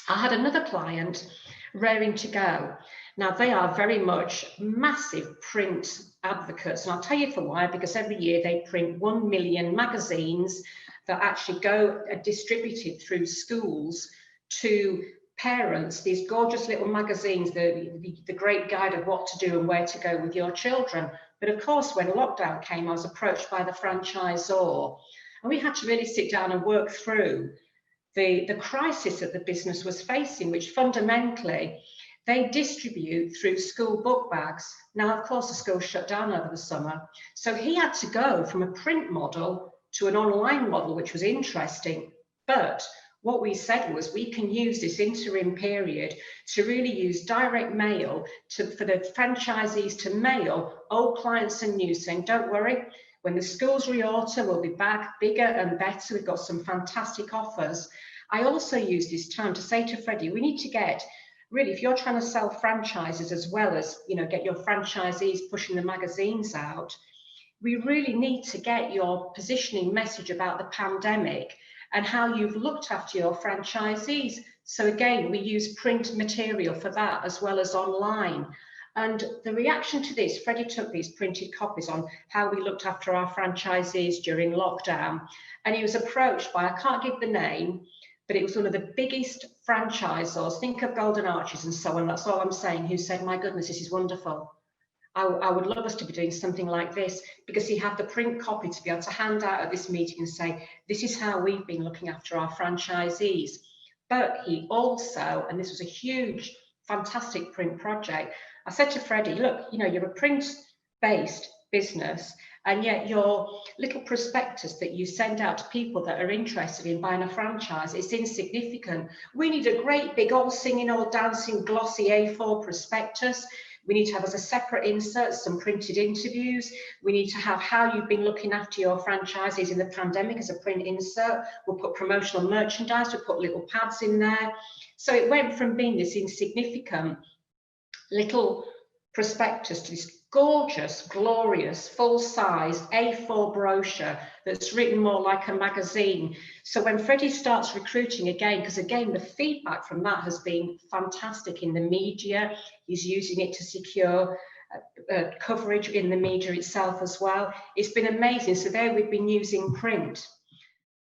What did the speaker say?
I had another client raring to go. Now, they are very much massive print advocates, and I'll tell you for why, because every year they print 1 million magazines that actually go distributed through schools to parents, these gorgeous little magazines, the great guide of what to do and where to go with your children. But of course, when lockdown came, I was approached by the franchisor, and we had to really sit down and work through the crisis that the business was facing, which fundamentally they distribute through school book bags. Now, of course, the school shut down over the summer. So he had to go from a print model to an online model, which was interesting. But what we said was we can use this interim period to really use direct mail for the franchisees to mail old clients and new, saying, don't worry, when the schools reorder, we'll be back bigger and better. We've got some fantastic offers. I also use this time to say to Freddie, we need to get, really, if you're trying to sell franchises as well as, get your franchisees pushing the magazines out, we really need to get your positioning message about the pandemic and how you've looked after your franchisees. So again, we use print material for that as well as online. And the reaction to this, Freddie took these printed copies on how we looked after our franchisees during lockdown. And he was approached by, I can't give the name, but it was one of the biggest franchisors, think of Golden Arches and so on, that's all I'm saying, who said, my goodness, this is wonderful. I would love us to be doing something like this, because he had the print copy to be able to hand out at this meeting and say, this is how we've been looking after our franchisees. But he also, and this was a huge, fantastic print project, I said to Freddie, look, you're a print-based business, and yet your little prospectus that you send out to people that are interested in buying a franchise, it's insignificant. We need a great big all singing, all dancing, glossy A4 prospectus. We need to have as a separate insert some printed interviews. We need to have how you've been looking after your franchises in the pandemic as a print insert. We'll put promotional merchandise, we'll put little pads in there. So it went from being this insignificant little prospectus to this gorgeous, glorious, full-size A4 brochure that's written more like a magazine. So when Freddie starts recruiting again, because again, the feedback from that has been fantastic in the media, he's using it to secure coverage in the media itself as well. It's been amazing. So there we've been using print.